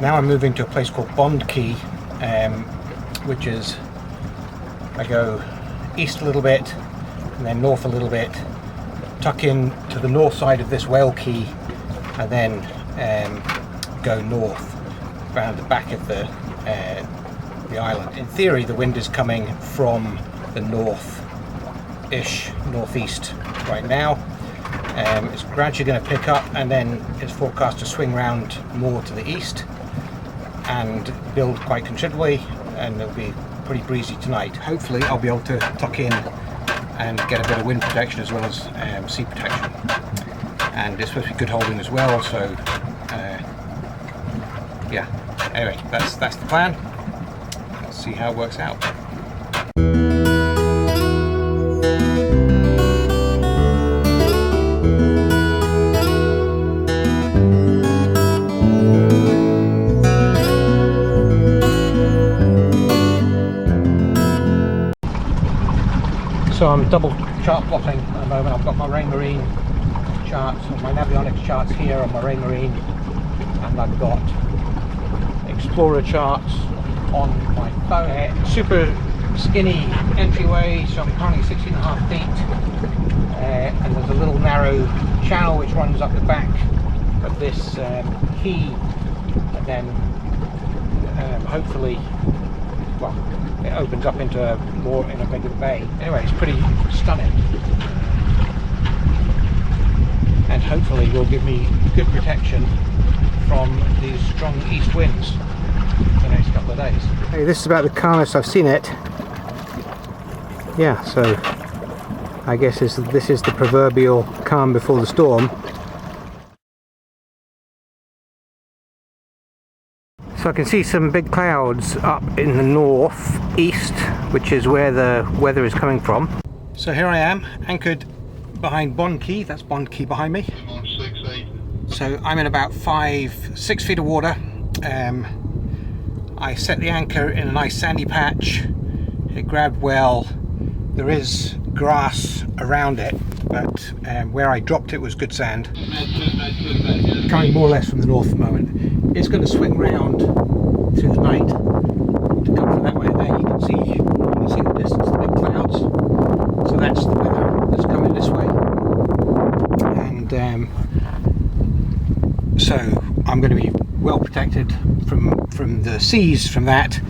Now I'm moving to a place called Bond Cay, which is, I go east a little bit and then north a little bit, tuck in to the north side of this whale quay, and then go north around the back of the island. In theory, the wind is coming from the northeast right now. It's gradually going to pick up, and then it's forecast to swing round more to the east and build quite considerably, and it'll be pretty breezy tonight. Hopefully I'll be able to tuck in and get a bit of wind protection as well as sea protection, and it's supposed to be good holding as well, so yeah, anyway, that's the plan. Let's see how it works out. So I'm double chart plotting at the moment. I've got my Ray Marine charts, or my Navionics charts here on my Ray Marine, and I've got Explorer charts on my bowhead. Super skinny entryway, so I'm currently 16.5 feet, and there's a little narrow channel which runs up the back of this quay, and then hopefully, well, it opens up into a bigger bay. Anyway, it's pretty stunning, and hopefully will give me good protection from these strong east winds for the next couple of days. Hey, this is about the calmest I've seen it. Yeah, so I guess this is the proverbial calm before the storm. So I can see some big clouds up in the north-east, which is where the weather is coming from. So here I am, anchored behind Bond Cay. That's Bond Cay behind me. So I'm in about 6 feet of water. I set the anchor in a nice sandy patch. It grabbed well. There is grass around it, but where I dropped it was good sand. Coming more or less from the north at the moment. It's going to swing round through the night to come from that way. There you can see the distance, the big clouds. So that's the weather that's coming this way. And so I'm going to be well protected from the seas from that.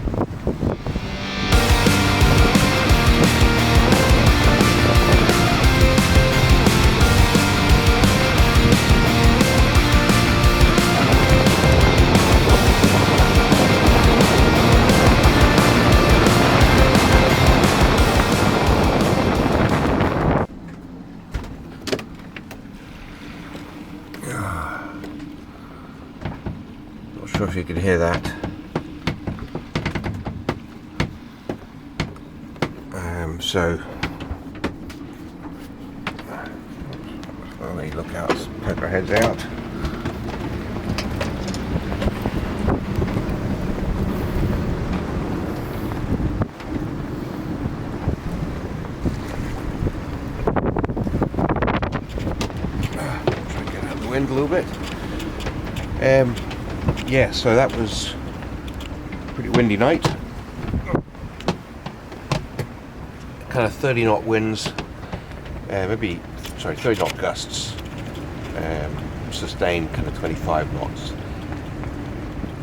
Not sure if you can hear that. So let me look out, poke our heads out. Try and get out of the wind a little bit. Yeah, so that was a pretty windy night. Kind of 30 knot winds, 30 knot gusts, sustained kind of 25 knots.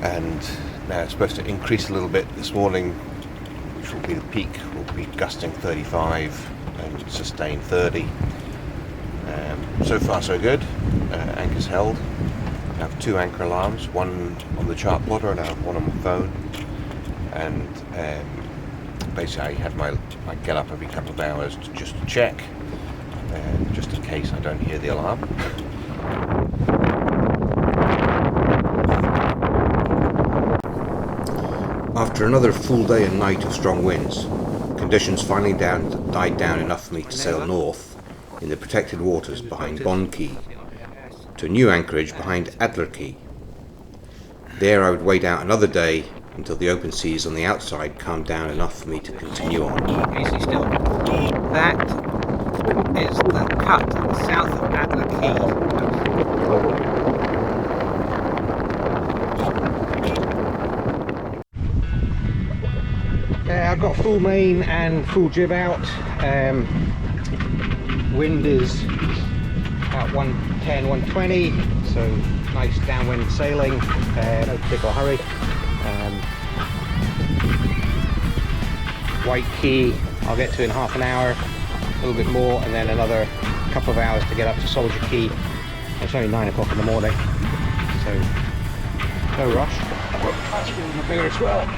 And now it's supposed to increase a little bit this morning, which will be the peak, will be gusting 35 and sustained 30. So far so good. Anchor's held. I have 2 anchor alarms, one on the chart plotter and I have one on my phone. And basically I had my get up every couple of hours just to check, just in case I don't hear the alarm. After another full day and night of strong winds, conditions finally died down enough for me to sail north in the protected waters behind Bond Cay to a new anchorage behind Adler Cay. There I would wait out another day until the open seas on the outside calmed down enough for me to continue on. Can you see still? That is the cut south of Adler Cay. I've got full main and full jib out. Wind is at 110, 120, so nice downwind sailing, no particular hurry. White Key I'll get to in half an hour, a little bit more, and then another couple of hours to get up to Soldier Key. It's only 9 o'clock in the morning, so no rush. That's feeling a bigger swell.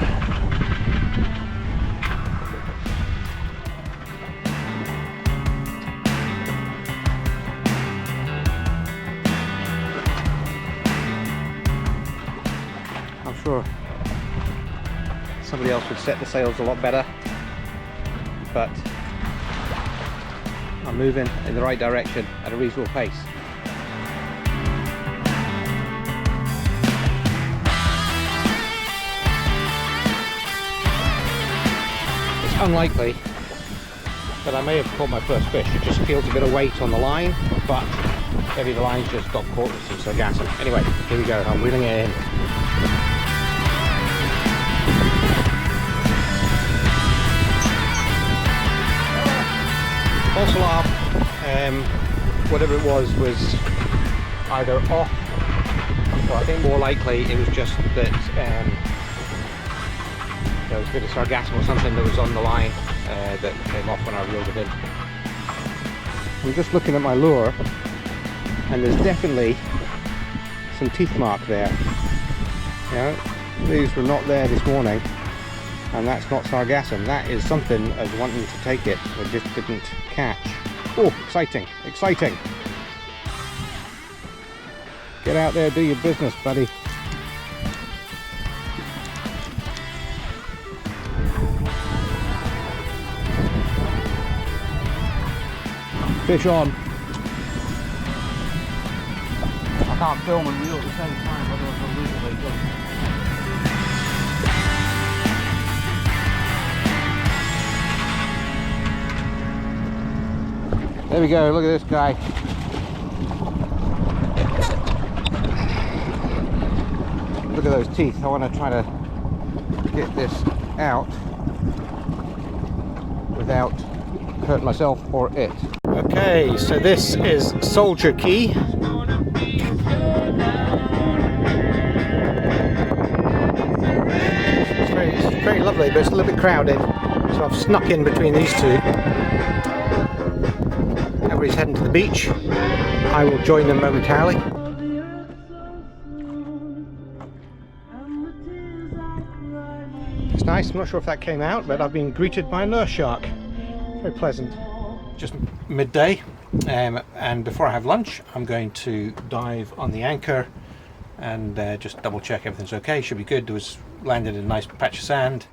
I'm sure somebody else would set the sails a lot better, but I'm moving in the right direction at a reasonable pace. It's unlikely that I may have caught my first fish. It just feels a bit of weight on the line, but maybe the line's just got caught with some sargassum. Anyway, here we go, I'm reeling it in. False alarm. Whatever it was either off, or I think more likely it was just that there was a bit of sargassum or something that was on the line that came off when I reeled it in. I'm just looking at my lure, and there's definitely some teeth mark there. You know, these were not there this morning, and that's not sargassum. That is something I was wanting to take it, but just didn't catch. Oh, exciting, exciting. Get out there, do your business, buddy. Fish on. I can't film and reel at the same time, otherwise I'll lose the way. There we go, look at this guy. Look at those teeth. I want to try to get this out without hurting myself or it. Okay, so this is Soldier Key. It's very lovely, but it's a little bit crowded, so I've snuck in between these two. Everybody's heading to the beach. I will join them momentarily. It's nice. I'm not sure if that came out, but I've been greeted by a nurse shark. Very pleasant. Just midday, and before I have lunch, I'm going to dive on the anchor and just double check everything's okay. Should be good. There was landed in a nice patch of sand.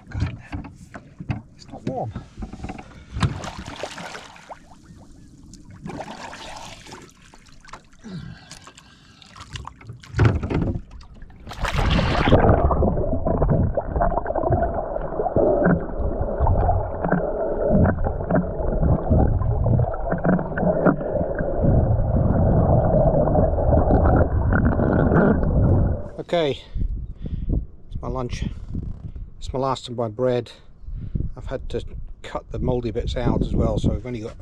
God, it's not warm. Okay, it's my lunch. It's my last of my bread. I've had to cut the mouldy bits out as well, so I've only got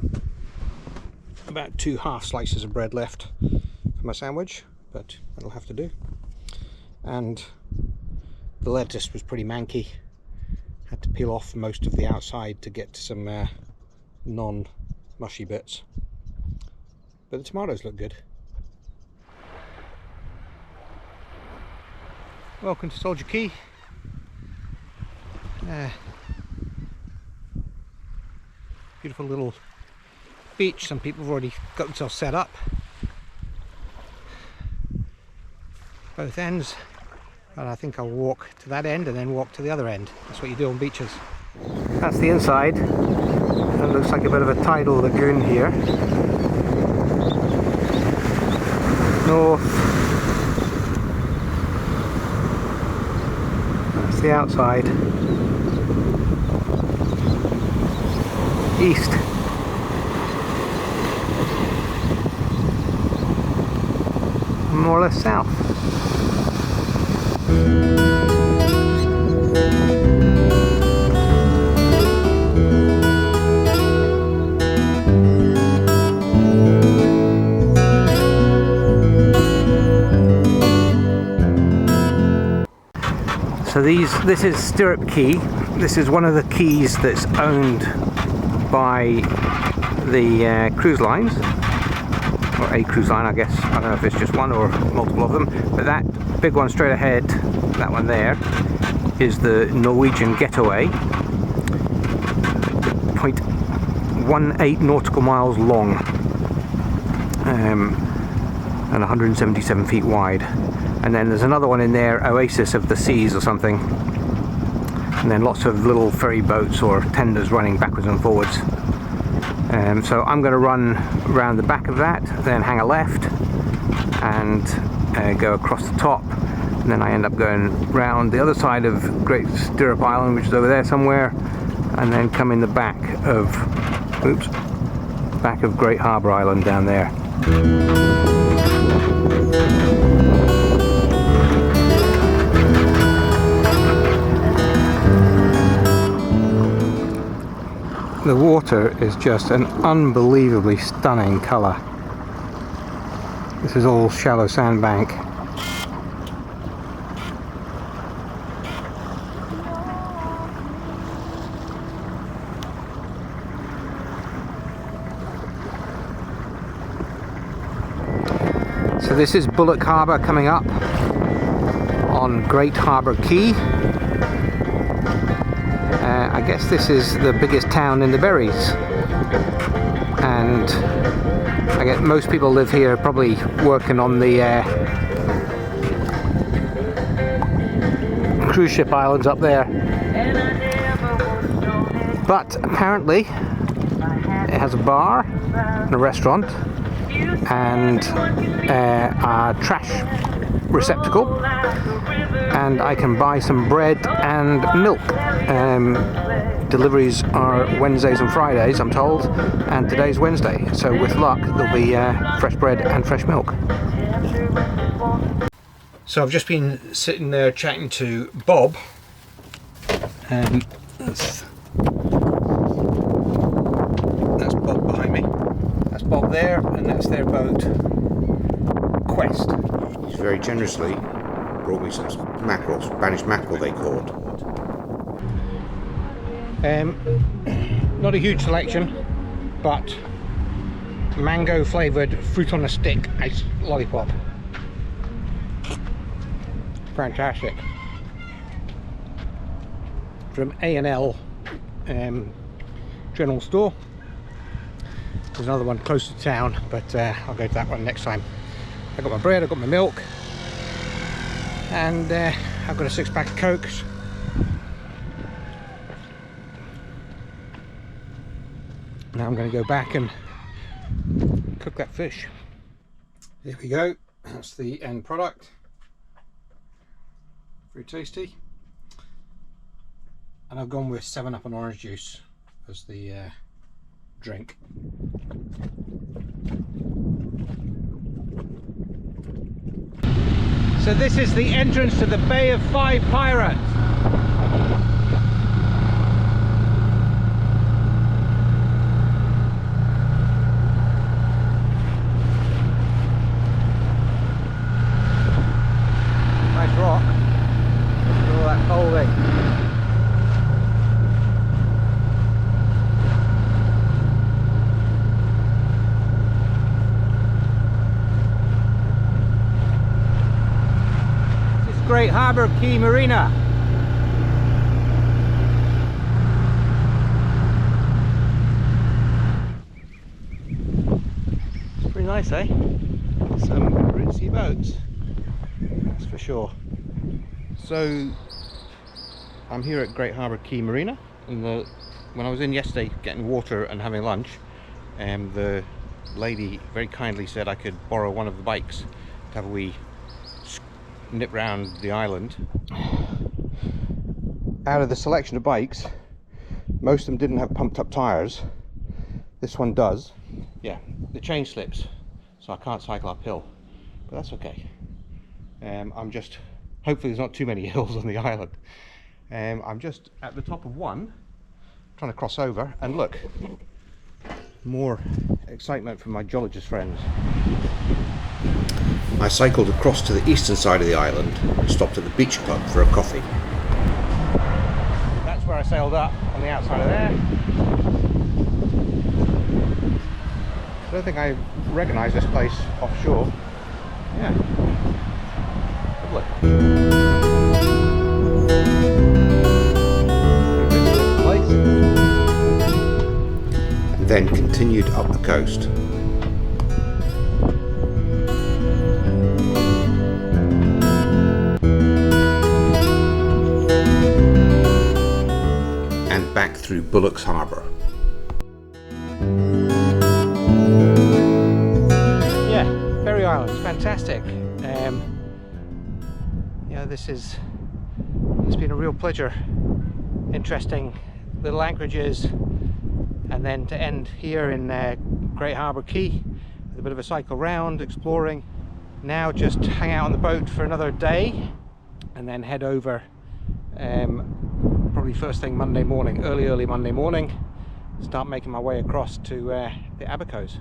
about 2 half slices of bread left for my sandwich, but that'll have to do. And the lettuce was pretty manky. Had to peel off most of the outside to get to some non-mushy bits. But the tomatoes look good. Welcome to Soldier Key. Beautiful little beach. Some people have already got themselves set up. Both ends. But I think I'll walk to that end and then walk to the other end. That's what you do on beaches. That's the inside. It looks like a bit of a tidal lagoon here. North. The outside. East. More or less south. this is Stirrup Cay. This is one of the quays that's owned by the cruise lines, or a cruise line, I guess. I don't know if it's just one or multiple of them, but that big one straight ahead, that one there, is the Norwegian Getaway, 0.18 nautical miles long, and 177 feet wide. And then there's another one in there, Oasis of the Seas or something, and then lots of little ferry boats or tenders running backwards and forwards. So I'm going to run around the back of that, then hang a left and go across the top, and then I end up going round the other side of Great Stirrup Island, which is over there somewhere, and then come in the back of Great Harbour Island down there. The water is just an unbelievably stunning colour. This is all shallow sandbank. So this is Bullock Harbour coming up on Great Harbour Cay. I guess this is the biggest town in the Berries, and I guess most people live here probably working on the cruise ship islands up there. But apparently it has a bar and a restaurant and a trash receptacle, and I can buy some bread and milk. Deliveries are Wednesdays and Fridays, I'm told, and today's Wednesday, so with luck there'll be fresh bread and fresh milk. So I've just been sitting there chatting to Bob, and that's Bob behind me. That's Bob there, and that's their boat, Quest. He's very generously brought me some mackerel, Spanish mackerel they caught. Not a huge selection, but mango flavoured fruit on a stick ice lollipop. Fantastic. From A&L General Store. There's another one close to town, but I'll go to that one next time. I got my bread, I got my milk, and I've got a 6-pack of Cokes. Now I'm going to go back and cook that fish. There we go, that's the end product. Very tasty. And I've gone with 7-Up and orange juice as the drink. So this is the entrance to the Bay of Five Pirates. Nice rock. Look at all that folding. Great Harbour Cay Marina. It's pretty nice, eh? Some ritzy boats, that's for sure. So I'm here at Great Harbour Cay Marina, and when I was in yesterday getting water and having lunch, the lady very kindly said I could borrow one of the bikes to have a wee nip round the island. Out of the selection of bikes, most of them didn't have pumped up tyres. This one does. Yeah, the chain slips, so I can't cycle uphill, but that's okay. I'm just, hopefully there's not too many hills on the island. I'm just at the top of one, trying to cross over, and look, more excitement from my geologist friends. I cycled across to the eastern side of the island and stopped at the beach club for a coffee. I sailed up on the outside of there. I don't think I recognise this place offshore. Yeah. Lovely. And then continued up the coast. And back through Bullock's Harbour. Yeah, Berry Island's fantastic. You know, it's been a real pleasure. Interesting little anchorages, and then to end here in Great Harbour Cay with a bit of a cycle round, exploring. Now just hang out on the boat for another day and then head over probably first thing Monday morning, early Monday morning, start making my way across to the Abercoes.